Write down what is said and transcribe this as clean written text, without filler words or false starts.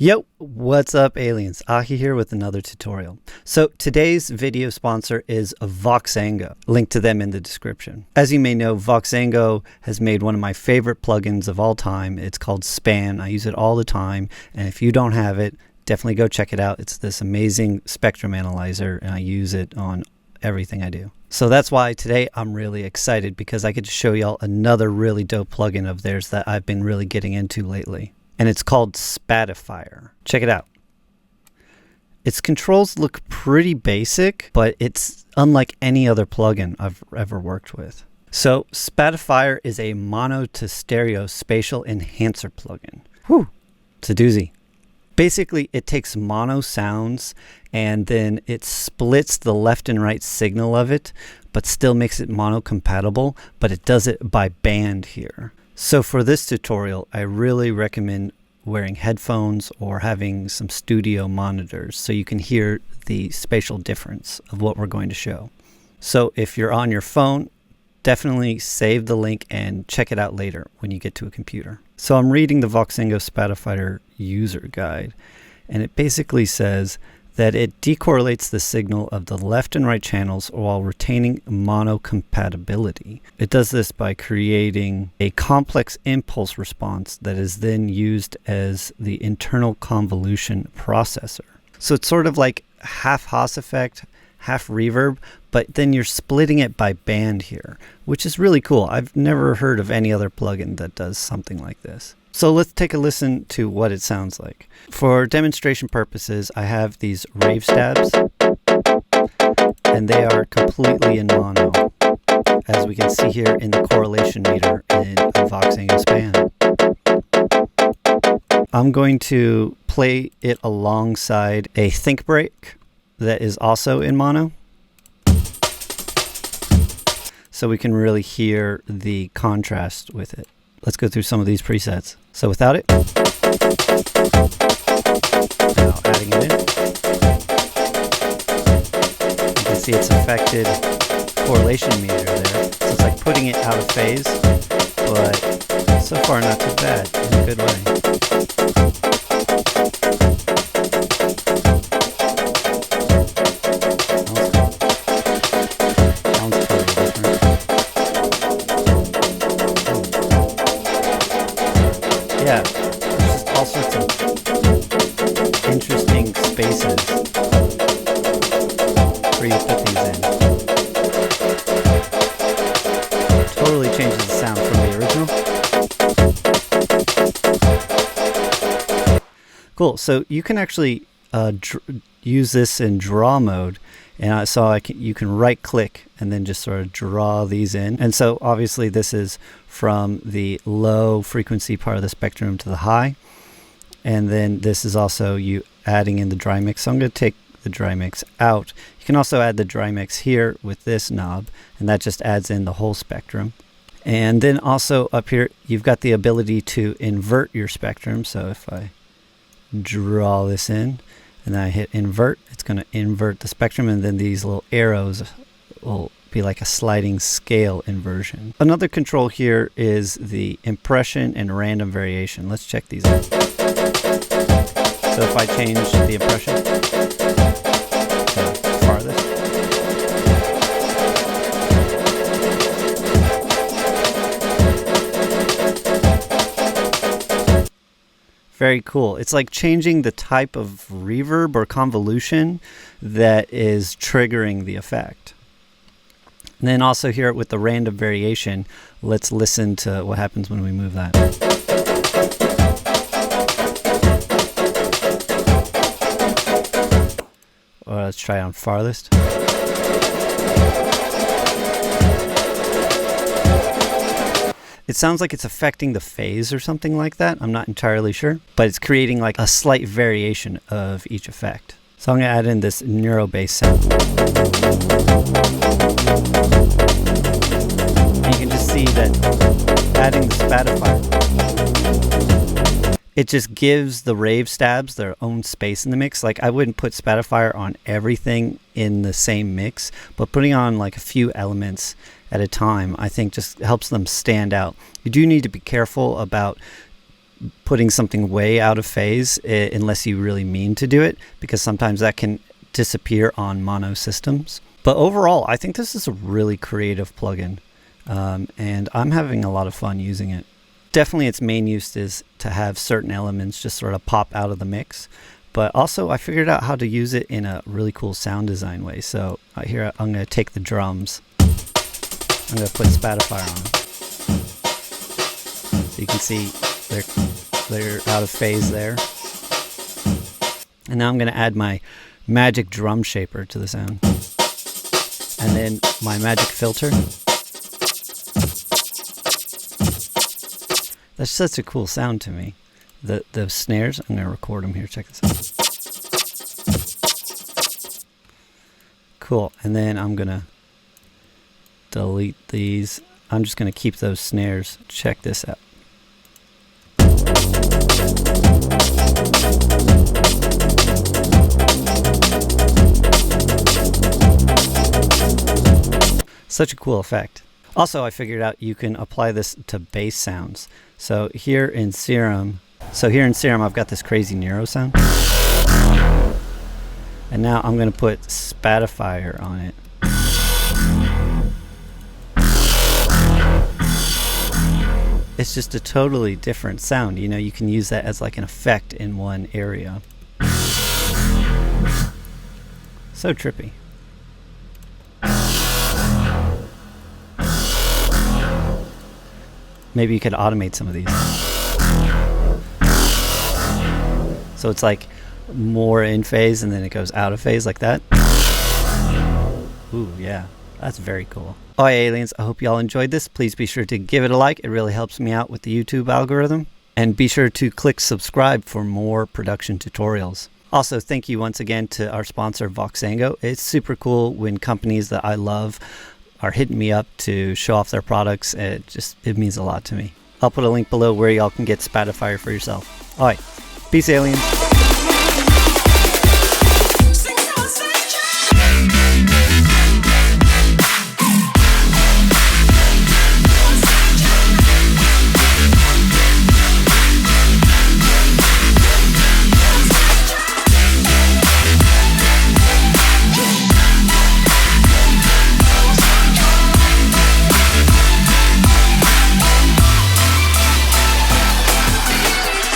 Yo, what's up aliens? AHEE here with another tutorial. So today's video sponsor is Voxengo. Link to them in the description. As you may know, Voxengo has made one of my favorite plugins of all time. It's called Span. I use it all the time, and if you don't have it, definitely go check it out. It's this amazing spectrum analyzer, and I use it on everything I do. So that's why today I'm really excited, because I get to show y'all another really dope plugin of theirs that I've been really getting into lately. And it's called Spatifier. Check it out. Its controls look pretty basic, but it's unlike any other plugin I've ever worked with. So Spatifier is a mono to stereo spatial enhancer plugin. Whew, it's a doozy. Basically, it takes mono sounds and then it splits the left and right signal of it, but still makes it mono compatible, but it does it by band here. So for this tutorial, I really recommend wearing headphones or having some studio monitors so you can hear the spatial difference of what we're going to show. So if you're on your phone, definitely save the link and check it out later when you get to a computer. So I'm reading the Voxengo Spatifier user guide, and it basically says that it decorrelates the signal of the left and right channels while retaining mono compatibility. It does this by creating a complex impulse response that is then used as the internal convolution processor. So it's sort of like half HAAS effect, half reverb, but then you're splitting it by band here, which is really cool. I've never heard of any other plugin that does something like this. So let's take a listen to what it sounds like. For demonstration purposes, I have these rave stabs, and they are completely in mono, as we can see here in the correlation meter in a Voxengo Span. I'm going to play it alongside a think break that is also in mono, so we can really hear the contrast with it. Let's go through some of these presets. So without it, now adding it in, you can see it's affected correlation meter there. So it's like putting it out of phase, but so far not too bad, in a good way. Yeah, there's just all sorts of interesting spaces where you put these in. Totally changes the sound from the original. Cool, so you can actually use this in draw mode, and I saw you can right click and then just sort of draw these in. And so obviously this is from the low frequency part of the spectrum to the high, and then this is also you adding in the dry mix. So I'm going to take the dry mix out. You can also add the dry mix here with this knob, and that just adds in the whole spectrum. And then also up here you've got the ability to invert your spectrum. So if I draw this in and then I hit invert, it's going to invert the spectrum, and then these little arrows will be like a sliding scale inversion. Another control here is the impression and random variation. Let's check these out. So if I change the impression to farthest, very cool. It's like changing the type of reverb or convolution that is triggering the effect. And then also here with the random variation, let's listen to what happens when we move that. Or let's try on farthest. It sounds like it's affecting the phase or something like that. I'm not entirely sure, but it's creating like a slight variation of each effect. So I'm going to add in this neuro bass sound. You can just see that adding the Spatifier, it just gives the rave stabs their own space in the mix. Like I wouldn't put Spatifier on everything in the same mix, but putting on like a few elements at a time, I think just helps them stand out. You do need to be careful about putting something way out of phase unless you really mean to do it, because sometimes that can disappear on mono systems. But overall, I think this is a really creative plugin, and I'm having a lot of fun using it. Definitely its main use is to have certain elements just sort of pop out of the mix, but also I figured out how to use it in a really cool sound design way. So here I'm going to take the drums, I'm going to put Spatifier on. So you can see they're out of phase there. And now I'm going to add my magic drum shaper to the sound. And then my magic filter. That's such a cool sound to me. The snares, I'm going to record them here. Check this out. Cool. And then I'm going to delete these. I'm just going to keep those snares. Check this out. Such a cool effect. Also, I figured out you can apply this to bass sounds. So here in Serum, I've got this crazy Nero sound. And now I'm going to put Spatifier on it. It's just a totally different sound. You know, you can use that as like an effect in one area. So trippy. Maybe you could automate some of these. So it's like more in phase and then it goes out of phase like that. Ooh, yeah, that's very cool. Oh, hey, aliens, I hope y'all enjoyed this. Please be sure to give it a like. It really helps me out with the YouTube algorithm. And be sure to click subscribe for more production tutorials. Also, thank you once again to our sponsor, Voxengo. It's super cool when companies that I love are hitting me up to show off their products. It means a lot to me. I'll put a link below where y'all can get Spatifier for yourself. All right, peace, aliens.